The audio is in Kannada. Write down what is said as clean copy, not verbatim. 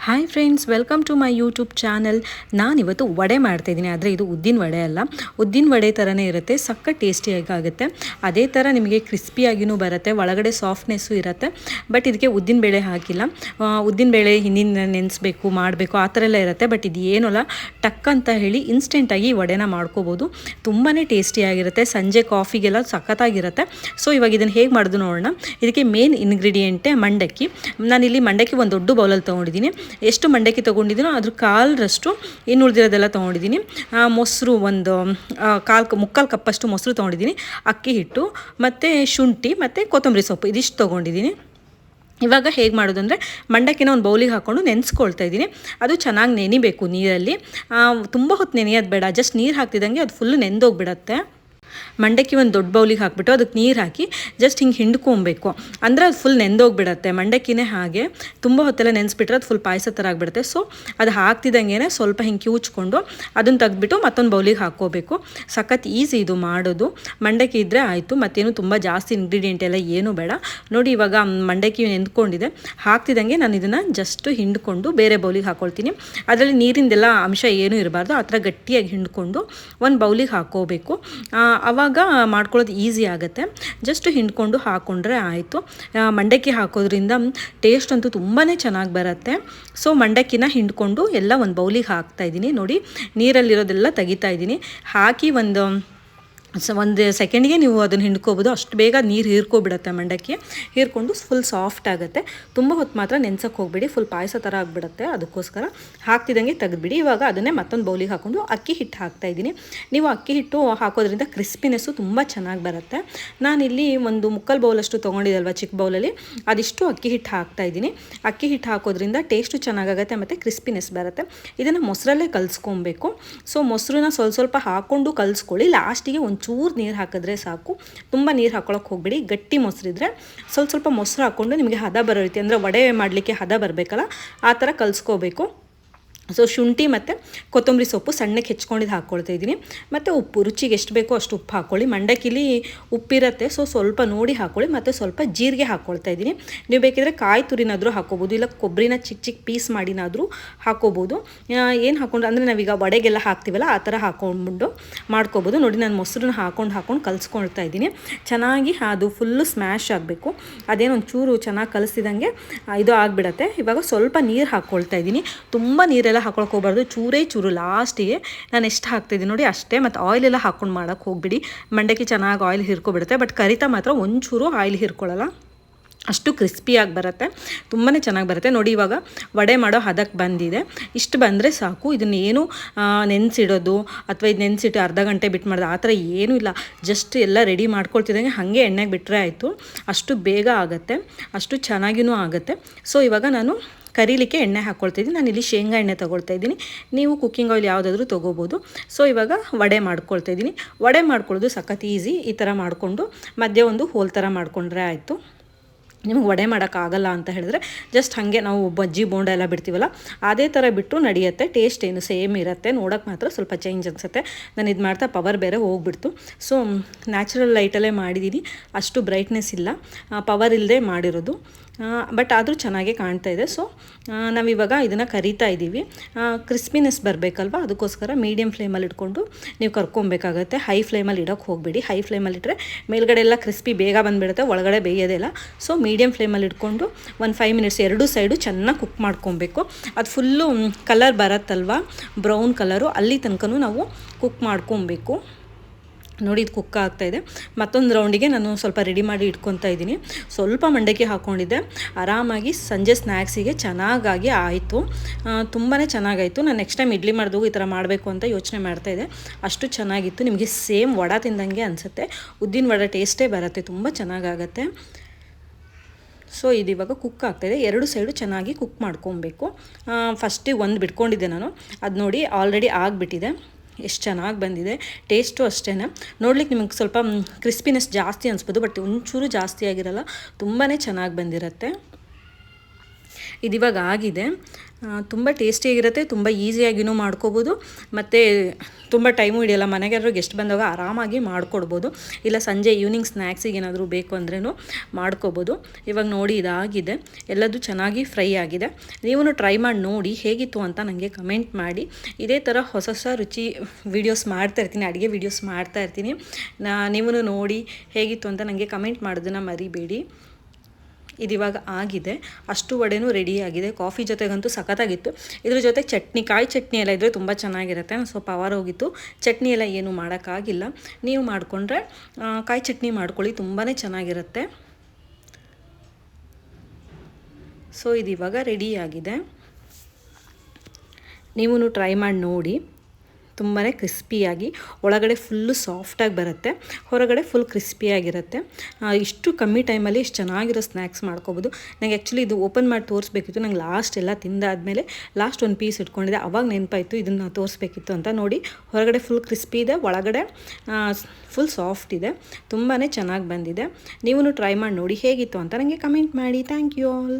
Hi friends, welcome to my YouTube channel. ನಾನಿವತ್ತು ವಡೆ ಮಾಡ್ತಾಯಿದ್ದೀನಿ. ಆದರೆ ಇದು ಉದ್ದಿನ ವಡೆ ಅಲ್ಲ, ಉದ್ದಿನ ವಡೆ ಥರನೇ ಇರುತ್ತೆ, ಸಕ್ಕ ಟೇಸ್ಟಿಯಾಗಿ ಆಗುತ್ತೆ. ಅದೇ ಥರ ನಿಮಗೆ ಕ್ರಿಸ್ಪಿಯಾಗಿಯೂ ಬರುತ್ತೆ, ಒಳಗಡೆ ಸಾಫ್ಟ್ನೆಸ್ಸು ಇರುತ್ತೆ. ಬಟ್ ಇದಕ್ಕೆ ಉದ್ದಿನ ಬೇಳೆ ಹಾಕಿಲ್ಲ. ಉದ್ದಿನ ಬೇಳೆ ಹಿಂದಿನ ನೆನೆಸ್ಬೇಕು, ಮಾಡಬೇಕು, ಆ ಥರ ಎಲ್ಲ ಇರುತ್ತೆ. ಬಟ್ ಇದು ಏನಲ್ಲ, ಟಕ್ ಅಂತ ಹೇಳಿ ಇನ್ಸ್ಟೆಂಟಾಗಿ ವಡೆನ ಮಾಡ್ಕೋಬೋದು. ತುಂಬಾ ಟೇಸ್ಟಿಯಾಗಿರುತ್ತೆ, ಸಂಜೆ ಕಾಫಿಗೆಲ್ಲ ಸಖತ್ತಾಗಿರುತ್ತೆ. ಸೊ ಇವಾಗ ಇದನ್ನು ಹೇಗೆ ಮಾಡೋದು ನೋಡೋಣ. ಇದಕ್ಕೆ ಮೇನ್ ಇಂಗ್ರೀಡಿಯೆಂಟೇ ಮಂಡಕ್ಕಿ. ನಾನಿಲ್ಲಿ ಮಂಡಕ್ಕಿ ಒಂದು ದೊಡ್ಡ ಬೌಲಲ್ಲಿ ತೊಗೊಂಡಿದ್ದೀನಿ. ಎಷ್ಟು ಮಂಡಕ್ಕಿ ತೊಗೊಂಡಿದ್ದೀನೋ ಅದ್ರ ಕಾಲರಷ್ಟು ಇನ್ನು ಉಳಿದಿರೋದೆಲ್ಲ ತೊಗೊಂಡಿದ್ದೀನಿ. ಮೊಸರು ಒಂದು ಮುಕ್ಕಾಲು ಕಪ್ಪಷ್ಟು ಮೊಸರು ತೊಗೊಂಡಿದ್ದೀನಿ. ಅಕ್ಕಿ ಹಿಟ್ಟು ಮತ್ತು ಶುಂಠಿ ಮತ್ತು ಕೊತ್ತಂಬರಿ ಸೊಪ್ಪು ಇದಿಷ್ಟು ತೊಗೊಂಡಿದ್ದೀನಿ. ಇವಾಗ ಹೇಗೆ ಮಾಡೋದು ಅಂದರೆ, ಮಂಡಕ್ಕಿನ ಒಂದು ಬೌಲಿಗೆ ಹಾಕ್ಕೊಂಡು ನೆನೆಸ್ಕೊಳ್ತಾ ಇದ್ದೀನಿ. ಅದು ಚೆನ್ನಾಗಿ ನೆನಿಬೇಕು ನೀರಲ್ಲಿ. ತುಂಬ ಹೊತ್ತು ನೆನೆಯೋದು ಬೇಡ, ಜಸ್ಟ್ ನೀರು ಹಾಕ್ತಿದ್ದಂಗೆ ಅದು ಫುಲ್ಲು ನೆಂದೋಗ್ಬಿಡತ್ತೆ. ಮಂಡಕ್ಕಿ ಒಂದು ದೊಡ್ಡ ಬೌಲಿಗೆ ಹಾಕ್ಬಿಟ್ಟು ಅದಕ್ಕೆ ನೀರು ಹಾಕಿ ಜಸ್ಟ್ ಹಿಂಗೆ ಹಿಂಡ್ಕೊಬೇಕು. ಅಂದರೆ ಅದು ಫುಲ್ ನೆಂದೋಗ್ಬಿಡತ್ತೆ. ಮಂಡಕ್ಕಿನೇ ಹಾಗೆ ತುಂಬ ಹೊತ್ತೆಲ್ಲ ನೆನೆಸ್ಬಿಟ್ರೆ ಅದು ಫುಲ್ ಪಾಯಸ ಥರ ಆಗಿಬಿಡುತ್ತೆ. ಸೊ ಅದು ಹಾಕ್ತಿದ್ದಂಗೆ ಸ್ವಲ್ಪ ಹಿಂಗೆ ಕಿವುಚ್ಕೊಂಡು ಅದನ್ನು ತೆಗೆದ್ಬಿಟ್ಟು ಮತ್ತೊಂದು ಬೌಲಿಗೆ ಹಾಕ್ಕೋಬೇಕು. ಸಖತ್ ಈಸಿ ಇದು ಮಾಡೋದು. ಮಂಡಕ್ಕಿ ಇದ್ದರೆ ಆಯಿತು, ಮತ್ತೇನು ತುಂಬ ಜಾಸ್ತಿ ಇಂಗ್ರೀಡಿಯೆಂಟ್ ಎಲ್ಲ ಏನೂ ಬೇಡ. ನೋಡಿ ಇವಾಗ ಮಂಡಕ್ಕಿ ನೆಂದ್ಕೊಂಡಿದೆ. ಹಾಕ್ತಿದ್ದಂಗೆ ನಾನು ಇದನ್ನು ಜಸ್ಟ್ ಹಿಂಡ್ಕೊಂಡು ಬೇರೆ ಬೌಲಿಗೆ ಹಾಕ್ಕೊಳ್ತೀನಿ. ಅದರಲ್ಲಿ ನೀರಿಂದೆಲ್ಲ ಅಂಶ ಏನೂ ಇರಬಾರ್ದು, ಆ ಥರ ಗಟ್ಟಿಯಾಗಿ ಹಿಂಡ್ಕೊಂಡು ಒಂದು ಬೌಲಿಗೆ ಹಾಕ್ಕೋಬೇಕು. ಆವಾಗ ಮಾಡ್ಕೊಳ್ಳೋದು ಈಸಿ ಆಗುತ್ತೆ. ಜಸ್ಟ್ ಹಿಂಡ್ಕೊಂಡು ಹಾಕ್ಕೊಂಡ್ರೆ ಆಯಿತು. ಮಂಡಕ್ಕಿ ಹಾಕೋದ್ರಿಂದ ಟೇಸ್ಟ್ ಅಂತೂ ತುಂಬಾ ಚೆನ್ನಾಗಿ ಬರುತ್ತೆ. ಸೊ ಮಂಡಕ್ಕಿನ ಹಿಂಡ್ಕೊಂಡು ಎಲ್ಲ ಒಂದು ಬೌಲಿಗೆ ಹಾಕ್ತಾಯಿದ್ದೀನಿ. ನೋಡಿ, ನೀರಲ್ಲಿರೋದೆಲ್ಲ ತೆಗಿತಾ ಇದ್ದೀನಿ. ಹಾಕಿ ಒಂದು ಸೆಕೆಂಡಿಗೆ ನೀವು ಅದನ್ನು ಹಿಂಡ್ಕೋಬೋದು. ಅಷ್ಟು ಬೇಗ ನೀರು ಹೀರ್ಕೊಬಿಡುತ್ತೆ ಮಂಡಕ್ಕಿ. ಹೀರ್ಕೊಂಡು ಫುಲ್ ಸಾಫ್ಟ್ ಆಗುತ್ತೆ. ತುಂಬ ಹೊತ್ತು ಮಾತ್ರ ನೆನ್ಸಕ್ಕೆ ಹೋಗ್ಬೇಡಿ, ಫುಲ್ ಪಾಯಸ ಥರ ಆಗಿಬಿಡುತ್ತೆ. ಅದಕ್ಕೋಸ್ಕರ ಹಾಕ್ತಿದ್ದಂಗೆ ತೆಗೆದುಬಿಡಿ. ಇವಾಗ ಅದನ್ನೇ ಮತ್ತೊಂದು ಬೌಲಿಗೆ ಹಾಕ್ಕೊಂಡು ಅಕ್ಕಿ ಹಿಟ್ಟು ಹಾಕ್ತಾಯಿದ್ದೀನಿ. ನೀವು ಅಕ್ಕಿ ಹಿಟ್ಟು ಹಾಕೋದ್ರಿಂದ ಕ್ರಿಸ್ಪಿನೆಸ್ಸು ತುಂಬ ಚೆನ್ನಾಗಿ ಬರುತ್ತೆ. ನಾನಿಲ್ಲಿ ಒಂದು ಮುಕ್ಕಾಲು ಬೌಲಷ್ಟು ತೊಗೊಂಡಿದ್ದಲ್ವ ಚಿಕ್ಕ ಬೌಲಲ್ಲಿ, ಅದಿಷ್ಟು ಅಕ್ಕಿ ಹಿಟ್ಟು ಹಾಕ್ತಾಯಿದ್ದೀನಿ. ಅಕ್ಕಿ ಹಿಟ್ಟು ಹಾಕೋದ್ರಿಂದ ಟೇಸ್ಟು ಚೆನ್ನಾಗಾಗುತ್ತೆ ಮತ್ತು ಕ್ರಿಸ್ಪಿನೆಸ್ ಬರುತ್ತೆ. ಇದನ್ನು ಮೊಸರಲ್ಲೇ ಕಲಿಸ್ಕೊಬೇಕು. ಸೊ ಮೊಸರನ್ನ ಸ್ವಲ್ಪ ಹಾಕ್ಕೊಂಡು ಕಲಿಸ್ಕೊಳ್ಳಿ. ಲಾಸ್ಟಿಗೆ ಒಂಚೂರು ನೀರು ಹಾಕಿದ್ರೆ ಸಾಕು, ತುಂಬ ನೀರು ಹಾಕ್ಕೊಳಕ್ಕೆ ಹೋಗ್ಬೇಡಿ. ಗಟ್ಟಿ ಮೊಸರಿದ್ರೆ ಸ್ವಲ್ಪ ಮೊಸರು ಹಾಕ್ಕೊಂಡು ನಿಮಗೆ ಹದ ಬರೋ ರೀತಿ, ಅಂದರೆ ವಡೆ ಮಾಡಲಿಕ್ಕೆ ಹದ ಬರಬೇಕಲ್ಲ, ಆ ಥರ ಕಲಿಸ್ಕೋಬೇಕು. ಸೊ ಶುಂಠಿ ಮತ್ತು ಕೊತ್ತಂಬರಿ ಸೊಪ್ಪು ಸಣ್ಣಕ್ಕೆ ಹೆಚ್ಕೊಂಡಿದ್ದು ಹಾಕ್ಕೊಳ್ತಾ ಇದ್ದೀನಿ. ಮತ್ತು ಉಪ್ಪು ರುಚಿಗೆ ಎಷ್ಟು ಬೇಕೋ ಅಷ್ಟು ಉಪ್ಪು ಹಾಕ್ಕೊಳ್ಳಿ. ಮಂಡಕ್ಕಿಲಿ ಉಪ್ಪಿರುತ್ತೆ, ಸೊ ಸ್ವಲ್ಪ ನೋಡಿ ಹಾಕ್ಕೊಳ್ಳಿ. ಮತ್ತು ಸ್ವಲ್ಪ ಜೀರಿಗೆ ಹಾಕ್ಕೊಳ್ತಾ ಇದ್ದೀನಿ. ನೀವು ಬೇಕಿದ್ರೆ ಕಾಯಿ ತುರಿನಾದರೂ ಹಾಕ್ಕೋಬೋದು, ಇಲ್ಲ ಕೊಬ್ಬರಿನ ಚಿಕ್ಕ ಚಿಕ್ಕ ಪೀಸ್ ಮಾಡಿನಾದರೂ ಹಾಕ್ಕೋಬೋದು. ಏನು ಹಾಕ್ಕೊಂಡು ಅಂದರೆ ನಾವೀಗ ವಡೆಗೆಲ್ಲ ಹಾಕ್ತೀವಲ್ಲ, ಆ ಥರ ಹಾಕ್ಕೊಂಡು ಮಾಡ್ಕೋಬೋದು. ನೋಡಿ, ನಾನು ಮೊಸರನ್ನ ಹಾಕ್ಕೊಂಡು ಕಲಿಸ್ಕೊಳ್ತಾ ಇದ್ದೀನಿ. ಚೆನ್ನಾಗಿ ಅದು ಫುಲ್ಲು ಸ್ಮ್ಯಾಶ್ ಆಗಬೇಕು. ಅದೇನೊಂಚೂರು ಚೆನ್ನಾಗಿ ಕಲಿಸಿದಂಗೆ ಇದು ಆಗಿಬಿಡತ್ತೆ. ಇವಾಗ ಸ್ವಲ್ಪ ನೀರು ಹಾಕ್ಕೊಳ್ತಾ ಇದ್ದೀನಿ. ತುಂಬ ನೀರೆಲ್ಲ ಹಾಕೊಳಕ್ಕೆ ಹೋಗ್ಬಾರ್ದು, ಚೂರು ಲಾಸ್ಟಿಗೆ ನಾನು ಎಷ್ಟು ಹಾಕ್ತಿದ್ದೀನಿ ನೋಡಿ ಅಷ್ಟೇ. ಮತ್ತು ಆಯಿಲೆಲ್ಲ ಹಾಕ್ಕೊಂಡು ಮಾಡೋಕ್ಕೆ ಹೋಗ್ಬಿಡಿ. ಮಂಡಕ್ಕಿ ಚೆನ್ನಾಗಿ ಆಯಿಲ್ ಹಿರ್ಕೊಬಿಡುತ್ತೆ. ಬಟ್ ಕರಿತಾ ಮಾತ್ರ ಒಂಚೂರು ಆಯಿಲ್ ಹಿರ್ಕೊಳ್ಳಲ್ಲ, ಅಷ್ಟು ಕ್ರಿಸ್ಪಿಯಾಗಿ ಬರುತ್ತೆ, ತುಂಬಾ ಚೆನ್ನಾಗಿ ಬರುತ್ತೆ. ನೋಡಿ, ಇವಾಗ ವಡೆ ಮಾಡೋ ಹದಕ್ಕೆ ಬಂದಿದೆ. ಇಷ್ಟು ಬಂದರೆ ಸಾಕು. ಇದನ್ನೇನು ನೆನೆಸಿಡೋದು ಅಥವಾ ಇದು ನೆನೆಸಿಟ್ಟು ಅರ್ಧ ಗಂಟೆ ಬಿಟ್ಟು ಮಾಡೋದು ಆ ಥರ ಏನೂ ಇಲ್ಲ. ಜಸ್ಟ್ ಎಲ್ಲ ರೆಡಿ ಮಾಡ್ಕೊಳ್ತಿದ್ದಂಗೆ ಹಾಗೆ ಎಣ್ಣೆಗೆ ಬಿಟ್ಟರೆ ಆಯಿತು. ಅಷ್ಟು ಬೇಗ ಆಗುತ್ತೆ, ಅಷ್ಟು ಚೆನ್ನಾಗಿಯೂ ಆಗುತ್ತೆ. ಸೊ ಇವಾಗ ನಾನು ಕರೀಲಿಕ್ಕೆ ಎಣ್ಣೆ ಹಾಕ್ಕೊಳ್ತಾಯಿದ್ದೀನಿ. ನಾನು ಇಲ್ಲಿ ಶೇಂಗಾ ಎಣ್ಣೆ ತೊಗೊಳ್ತಾ ಇದ್ದೀನಿ. ನೀವು ಕುಕ್ಕಿಂಗ್ ಆಯಿಲ್ ಯಾವುದಾದ್ರೂ ತೊಗೋಬೋದು. ಸೊ ಇವಾಗ ವಡೆ ಮಾಡ್ಕೊಳ್ತಾ ಇದ್ದೀನಿ. ವಡೆ ಮಾಡ್ಕೊಳ್ಳೋದು ಸಖತ್ ಈಸಿ. ಈ ಥರ ಮಾಡಿಕೊಂಡು ಮಧ್ಯೆ ಒಂದು ಹೋಲ್ ಥರ ಮಾಡಿಕೊಂಡ್ರೆ ಆಯಿತು. ನಿಮಗೆ ವಡೆ ಮಾಡೋಕ್ಕಾಗಲ್ಲ ಅಂತ ಹೇಳಿದ್ರೆ ಜಸ್ಟ್ ಹಾಗೆ ನಾವು ಬಜ್ಜಿ ಬೋಂಡ ಎಲ್ಲ ಬಿಡ್ತೀವಲ್ಲ, ಅದೇ ಥರ ಬಿಟ್ಟು ನಡೆಯುತ್ತೆ. ಟೇಸ್ಟ್ ಏನು ಸೇಮ್ ಇರುತ್ತೆ, ನೋಡೋಕ್ಕೆ ಮಾತ್ರ ಸ್ವಲ್ಪ ಚೇಂಜ್ ಅನಿಸುತ್ತೆ. ನಾನು ಇದು ಮಾಡ್ತಾ ಪವರ್ ಬೇರೆ ಹೋಗ್ಬಿಡ್ತು. ಸೊ ನ್ಯಾಚುರಲ್ ಲೈಟಲ್ಲೇ ಮಾಡಿದ್ದೀನಿ, ಅಷ್ಟು ಬ್ರೈಟ್ನೆಸ್ ಇಲ್ಲ, ಪವರ್ ಇಲ್ಲದೆ ಮಾಡಿರೋದು. ಬಟ್ ಆದರೂ ಚೆನ್ನಾಗೇ ಕಾಣ್ತಾ ಇದೆ. ಸೊ ನಾವಿವಾಗ ಇದನ್ನು ಕರಿತಾ ಇದ್ದೀವಿ. ಕ್ರಿಸ್ಪಿನೆಸ್ ಬರಬೇಕಲ್ವ, ಅದಕ್ಕೋಸ್ಕರ ಮೀಡಿಯಮ್ ಫ್ಲೇಮಲ್ಲಿ ಇಟ್ಕೊಂಡು ನೀವು ಕರ್ಕೊಬೇಕಾಗತ್ತೆ. ಹೈ ಫ್ಲೇಮಲ್ಲಿ ಇಡೋಕ್ಕೆ ಹೋಗಬೇಡಿ. ಹೈ ಫ್ಲೇಮಲ್ಲಿ ಇಟ್ಟರೆ ಮೇಲ್ಗಡೆ ಎಲ್ಲ ಕ್ರಿಸ್ಪಿ ಬೇಗ ಬಂದುಬಿಡುತ್ತೆ, ಒಳಗಡೆ ಬೇಯೋದಿಲ್ಲ. ಸೊ ಮೀಡಿಯಮ್ ಫ್ಲೇಮಲ್ಲಿ ಇಟ್ಕೊಂಡು ಒಂದು 5 ಮಿನಿಟ್ಸ್ ಎರಡೂ ಸೈಡು ಚೆನ್ನಾಗಿ ಕುಕ್ ಮಾಡ್ಕೊಬೇಕು. ಅದು ಫುಲ್ಲು ಕಲರ್ ಬರುತ್ತಲ್ವ, ಬ್ರೌನ್ ಕಲರು, ಅಲ್ಲಿ ತನಕನೂ ನಾವು ಕುಕ್ ಮಾಡ್ಕೊಬೇಕು. ನೋಡಿ, ಇದು ಕುಕ್ ಆಗ್ತಾಯಿದೆ. ಮತ್ತೊಂದು ರೌಂಡಿಗೆ ನಾನು ಸ್ವಲ್ಪ ರೆಡಿ ಮಾಡಿ ಇಟ್ಕೊತಾ ಇದ್ದೀನಿ. ಸ್ವಲ್ಪ ಮಂಡಕ್ಕಿ ಹಾಕ್ಕೊಂಡಿದ್ದೆ, ಆರಾಮಾಗಿ ಸಂಜೆ ಸ್ನ್ಯಾಕ್ಸಿಗೆ ಚೆನ್ನಾಗಾಗಿ ಆಯಿತು. ತುಂಬಾ ಚೆನ್ನಾಗಾಯಿತು. ನಾನು ನೆಕ್ಸ್ಟ್ ಟೈಮ್ ಇಡ್ಲಿ ಮಾಡಿದಾಗ ಈ ಥರ ಮಾಡಬೇಕು ಅಂತ ಯೋಚನೆ ಮಾಡ್ತಾಯಿದ್ದೆ. ಅಷ್ಟು ಚೆನ್ನಾಗಿತ್ತು. ನಿಮಗೆ ಸೇಮ್ ವಡೆ ತಿಂದಂಗೆ ಅನಿಸುತ್ತೆ. ಉದ್ದಿನ ವಡೆ ಟೇಸ್ಟೇ ಬರುತ್ತೆ, ತುಂಬ ಚೆನ್ನಾಗಾಗತ್ತೆ. ಸೊ ಇದು ಇವಾಗ ಕುಕ್ ಆಗ್ತಾಯಿದೆ. ಎರಡು ಸೈಡು ಚೆನ್ನಾಗಿ ಕುಕ್ ಮಾಡ್ಕೊಬೇಕು. ಫಸ್ಟಿಗೆ ಒಂದು ಬಿಟ್ಕೊಂಡಿದ್ದೆ ನಾನು, ಅದು ನೋಡಿ ಆಲ್ರೆಡಿ ಆಗಿಬಿಟ್ಟಿದೆ. ಎಷ್ಟು ಚೆನ್ನಾಗಿ ಬಂದಿದೆ. ಟೇಸ್ಟು ಅಷ್ಟೇ. ನೋಡ್ಲಿಕ್ಕೆ ನಿಮಗೆ ಸ್ವಲ್ಪ ಕ್ರಿಸ್ಪಿನೆಸ್ ಜಾಸ್ತಿ ಅನಿಸ್ಬೋದು, ಬಟ್ ಒಂಚೂರು ಜಾಸ್ತಿ ಆಗಿರಲ್ಲ, ತುಂಬಾ ಚೆನ್ನಾಗಿ ಬಂದಿರುತ್ತೆ. ಇದಿವಾಗ ಆಗಿದೆ. ತುಂಬ ಟೇಸ್ಟಿಯಾಗಿರುತ್ತೆ, ತುಂಬ ಈಸಿಯಾಗಿಯೂ ಮಾಡ್ಕೋಬೋದು ಮತ್ತು ತುಂಬ ಟೈಮು ಹಿಡಿಯಲ್ಲ. ಮನೆಗೆ ಯಾರು ಗೆಸ್ಟ್ ಬಂದಾಗ ಆರಾಮಾಗಿ ಮಾಡಿಕೊಡ್ಬೋದು. ಇಲ್ಲ ಸಂಜೆ ಈವ್ನಿಂಗ್ ಸ್ನ್ಯಾಕ್ಸಿಗೆ ಏನಾದರೂ ಬೇಕು ಅಂದ್ರೂ ಮಾಡ್ಕೋಬೋದು. ಇವಾಗ ನೋಡಿ ಇದಾಗಿದೆ, ಎಲ್ಲದೂ ಚೆನ್ನಾಗಿ ಫ್ರೈ ಆಗಿದೆ. ನೀವು ಟ್ರೈ ಮಾಡಿ ನೋಡಿ ಹೇಗಿತ್ತು ಅಂತ ನನಗೆ ಕಮೆಂಟ್ ಮಾಡಿ. ಇದೇ ಥರ ಹೊಸ ಹೊಸ ರುಚಿ ವೀಡಿಯೋಸ್ ಮಾಡ್ತಾಯಿರ್ತೀನಿ, ಅಡುಗೆ ವೀಡಿಯೋಸ್ ಮಾಡ್ತಾಯಿರ್ತೀನಿ. ನೀವು ನೋಡಿ ಹೇಗಿತ್ತು ಅಂತ ನನಗೆ ಕಮೆಂಟ್ ಮಾಡೋದನ್ನು ಮರಿಬೇಡಿ. ಇದಿವಾಗ ಆಗಿದೆ, ಅಷ್ಟು ವಡೆನೂ ರೆಡಿಯಾಗಿದೆ. ಕಾಫಿ ಜೊತೆಗಂತೂ ಸಖತ್ತಾಗಿತ್ತು. ಇದ್ರ ಜೊತೆ ಚಟ್ನಿ, ಕಾಯಿ ಚಟ್ನಿ ಎಲ್ಲ ಇದ್ದರೆ ತುಂಬ ಚೆನ್ನಾಗಿರುತ್ತೆ. ಸ್ವಲ್ಪ ಪವರ್ ಹೋಗಿತ್ತು, ಚಟ್ನಿ ಎಲ್ಲ ಏನೂ ಮಾಡೋಕ್ಕಾಗಿಲ್ಲ. ನೀವು ಮಾಡಿಕೊಂಡ್ರೆ ಕಾಯಿ ಚಟ್ನಿ ಮಾಡ್ಕೊಳ್ಳಿ, ತುಂಬಾ ಚೆನ್ನಾಗಿರುತ್ತೆ. ಸೊ ಇದಿವಾಗ ರೆಡಿಯಾಗಿದೆ, ನೀವು ಟ್ರೈ ಮಾಡಿ ನೋಡಿ. ತುಂಬಾ ಕ್ರಿಸ್ಪಿಯಾಗಿ, ಒಳಗಡೆ ಫುಲ್ಲು ಸಾಫ್ಟಾಗಿ ಬರುತ್ತೆ, ಹೊರಗಡೆ ಫುಲ್ ಕ್ರಿಸ್ಪಿಯಾಗಿರುತ್ತೆ. ಇಷ್ಟು ಕಮ್ಮಿ ಟೈಮಲ್ಲಿ ಇಷ್ಟು ಚೆನ್ನಾಗಿರೋ ಸ್ನ್ಯಾಕ್ಸ್ ಮಾಡ್ಕೋಬೋದು. ನನಗೆ ಆ್ಯಕ್ಚುಲಿ ಇದು ಓಪನ್ ಮಾಡಿ ತೋರಿಸ್ಬೇಕಿತ್ತು. ನಂಗೆ ಲಾಸ್ಟ್ ಎಲ್ಲ ತಿಂದಾದಮೇಲೆ ಲಾಸ್ಟ್ ಒಂದು ಪೀಸ್ ಇಟ್ಕೊಂಡಿದ್ದೆ, ಅವಾಗ ನೆನಪಾಯಿತು ಇದನ್ನು ತೋರಿಸ್ಬೇಕಿತ್ತು ಅಂತ. ನೋಡಿ ಹೊರಗಡೆ ಫುಲ್ ಕ್ರಿಸ್ಪಿ ಇದೆ, ಒಳಗಡೆ ಫುಲ್ ಸಾಫ್ಟ್ ಇದೆ, ತುಂಬಾ ಚೆನ್ನಾಗಿ ಬಂದಿದೆ. ನೀವು ಟ್ರೈ ಮಾಡಿ ನೋಡಿ ಹೇಗಿತ್ತು ಅಂತ ನನಗೆ ಕಮೆಂಟ್ ಮಾಡಿ. Thank you all.